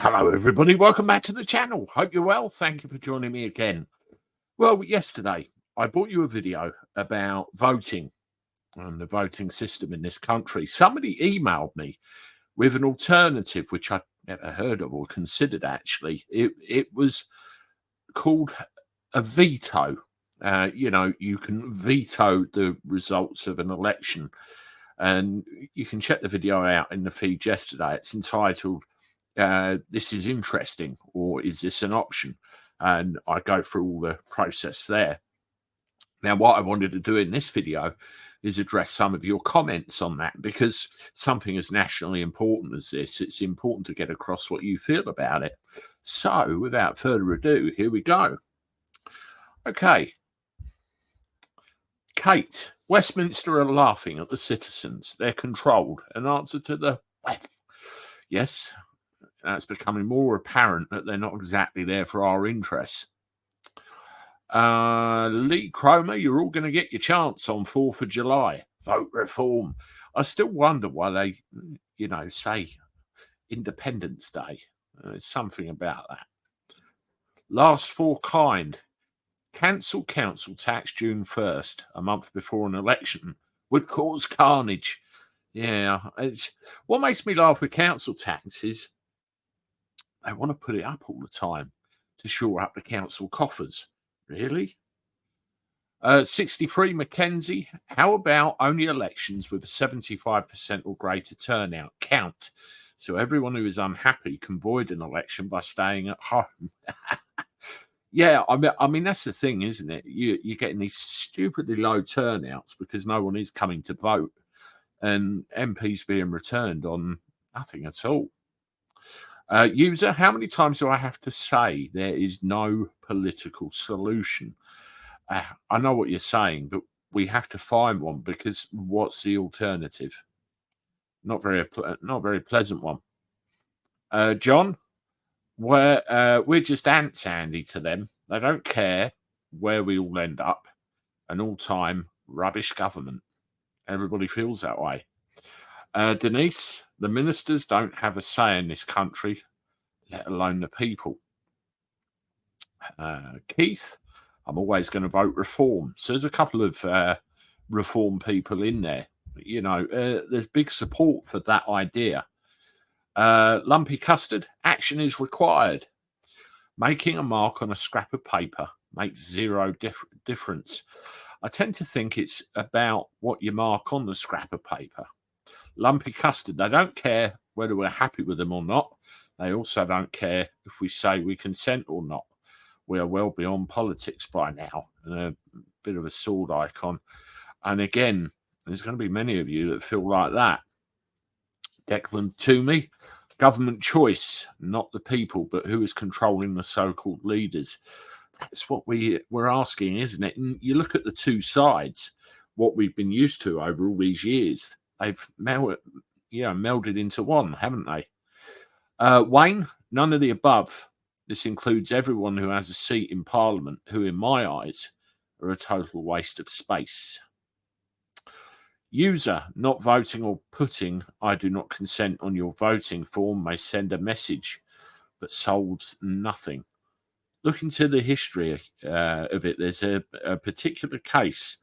Hello, everybody. Welcome back to the channel. Hope you're well. Thank you for joining me again. Well, yesterday I brought you a video about voting and the voting system in this country. Somebody emailed me with an alternative, which I'd never heard of or considered, actually. It was called a veto. You can veto the results of an election. And you can check the video out in the feed yesterday. It's entitled This is Interesting, or Is This an Option? And I go through all the process there. Now, what I wanted to do in this video is address some of your comments on that, because something as nationally important as this, it's important to get across what you feel about it. So, without further ado, here we go. Okay. Kate, Westminster are laughing at the citizens. They're controlled. An answer to the yes, that's becoming more apparent that they're not exactly there for our interests. Lee Cromer, you're all going to get your chance on 4th of July. Vote reform. I still wonder why they, say Independence Day. There's something about that. Last for kind. Cancel council tax June 1st, a month before an election, would cause carnage. Yeah, it's what makes me laugh with council tax is they want to put it up all the time to shore up the council coffers. Really? 63 Mackenzie, how about only elections with a 75% or greater turnout count, so everyone who is unhappy can avoid an election by staying at home? Yeah, I mean that's the thing, isn't it? You're getting these stupidly low turnouts because no one is coming to vote, and MPs being returned on nothing at all. User, how many times do I have to say there is no political solution? I know what you're saying, but we have to find one, because what's the alternative? Not very pleasant one. John, we're just ants, Andy, to them. They don't care where we all end up. An all-time rubbish government. Everybody feels that way. Denise, the ministers don't have a say in this country, let alone the people. Keith, I'm always going to vote reform. So there's a couple of reform people in there. There's big support for that idea. Lumpy Custard, action is required. Making a mark on a scrap of paper makes zero difference. I tend to think it's about what you mark on the scrap of paper. Lumpy Custard, they don't care whether we're happy with them or not. They also don't care if we say we consent or not. We are well beyond politics by now, and a bit of a sword icon. And again, there's going to be many of you that feel like that. Declan Toomey, government choice, not the people, but who is controlling the so-called leaders? That's what we're asking, isn't it? And you look at the two sides, what we've been used to over all these years. They've melded into one, haven't they? Wayne, none of the above. This includes everyone who has a seat in Parliament, who, in my eyes, are a total waste of space. User, not voting or putting "I do not consent" on your voting form may send a message, but solves nothing. Look into the history of it. There's a particular case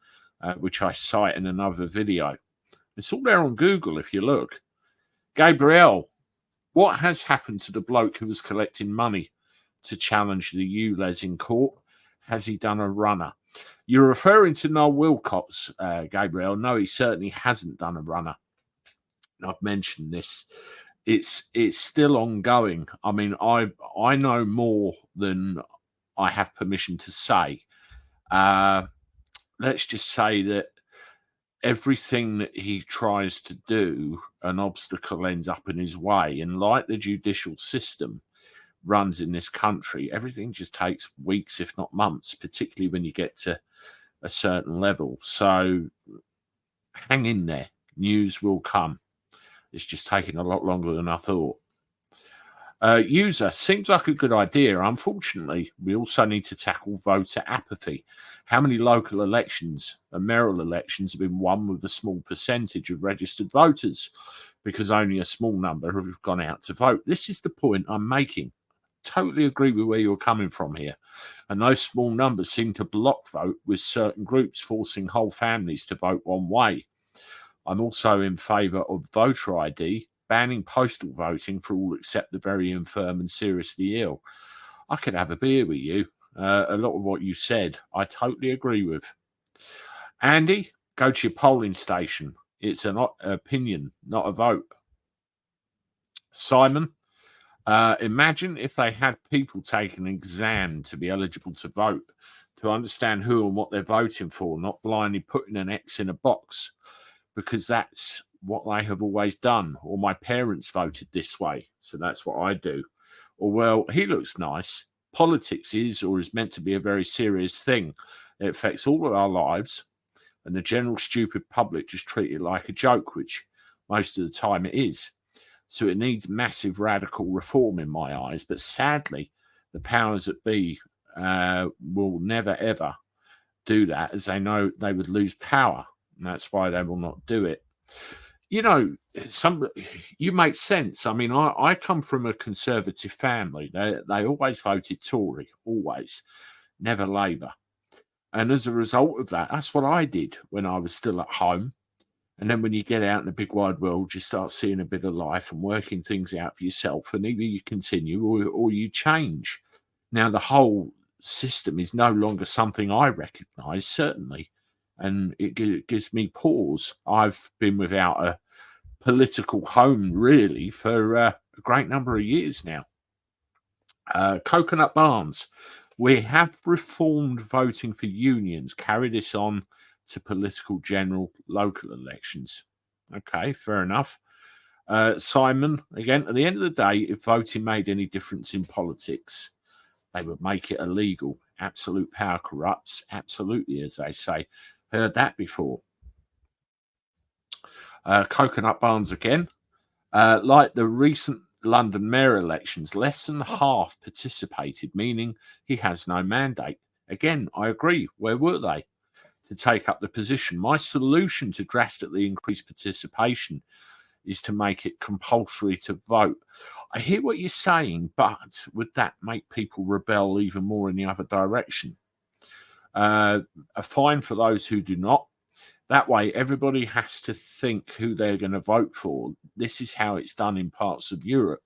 which I cite in another video. It's all there on Google if you look. Gabrielle, what has happened to the bloke who was collecting money to challenge the ULEZ in court? Has he done a runner? You're referring to Noel Wilcox, Gabriel. No, he certainly hasn't done a runner. I've mentioned this. It's still ongoing. I mean, I know more than I have permission to say. Let's just say that everything that he tries to do, an obstacle ends up in his way. And like the judicial system runs in this country, everything just takes weeks, if not months, particularly when you get to a certain level. So hang in there. News will come. It's just taking a lot longer than I thought. User, seems like a good idea. Unfortunately, we also need to tackle voter apathy. How many local elections and mayoral elections have been won with a small percentage of registered voters? because only a small number have gone out to vote. This is the point I'm making. Totally agree with where you're coming from here. And those small numbers seem to block vote, with certain groups forcing whole families to vote one way. I'm also in favour of voter ID, banning postal voting for all except the very infirm and seriously ill. I could have a beer with you. A lot of what you said, I totally agree with. Andy, go to your polling station. It's an opinion, not a vote. Simon, imagine if they had people take an exam to be eligible to vote, to understand who and what they're voting for, not blindly putting an X in a box, because that's what they have always done. Or my parents voted this way, so that's what I do. Or, well, he looks nice. Politics is or is meant to be a very serious thing. It affects all of our lives, and the general stupid public just treat it like a joke, which most of the time it is. So it needs massive radical reform in my eyes. But sadly, the powers that be will never, ever do that, as they know they would lose power. And that's why they will not do it. You know, you make sense. I mean, I come from a conservative family. They always voted Tory, always, never Labour. And as a result of that, that's what I did when I was still at home. And then when you get out in the big wide world, you start seeing a bit of life and working things out for yourself. And either you continue or you change. Now, the whole system is no longer something I recognise, certainly. And it gives me pause. I've been without a political home, really, for a great number of years now. Coconut Barnes. We have reformed voting for unions. Carry this on to political, general, local elections. Okay, fair enough. Simon, again, at the end of the day, if voting made any difference in politics, they would make it illegal. Absolute power corrupts. Absolutely, as they say. Heard that before. Coconut Barnes again. Like the recent London mayor elections, less than half participated, meaning he has no mandate. Again, I agree. Where were they to take up the position? My solution to drastically increase participation is to make it compulsory to vote. I hear what you're saying, but would that make people rebel even more in the other direction? A fine for those who do not. That way, everybody has to think who they're going to vote for. This is how it's done in parts of Europe.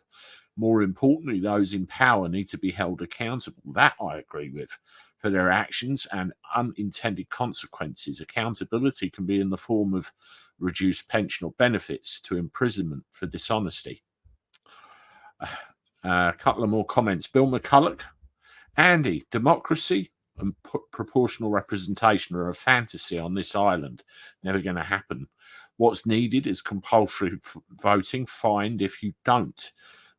More importantly, those in power need to be held accountable. That I agree with, for their actions and unintended consequences. Accountability can be in the form of reduced pension or benefits to imprisonment for dishonesty. A couple of more comments. Bill McCulloch. Andy, democracy and proportional representation are a fantasy on this island. Never going to happen. What's needed is compulsory voting, fined if you don't.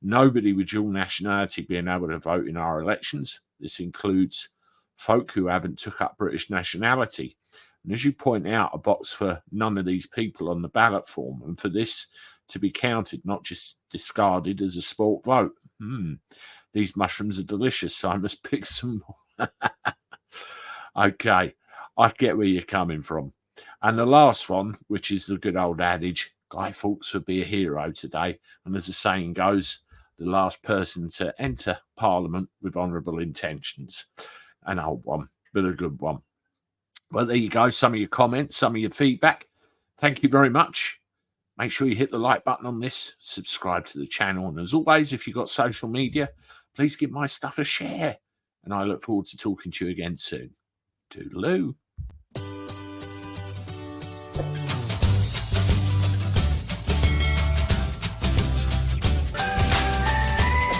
Nobody with dual nationality being able to vote in our elections. This includes folk who haven't took up British nationality. And as you point out, a box for none of these people on the ballot form, and for this to be counted, not just discarded as a sport vote. These mushrooms are delicious, so I must pick some more. Okay, I get where you're coming from. And the last one, which is the good old adage, Guy Fawkes would be a hero today. And as the saying goes, the last person to enter Parliament with honourable intentions. An old one, but a good one. Well, there you go. Some of your comments, some of your feedback. Thank you very much. Make sure you hit the like button on this, subscribe to the channel. And as always, if you've got social media, please give my stuff a share. And I look forward to talking to you again soon. Toodaloo.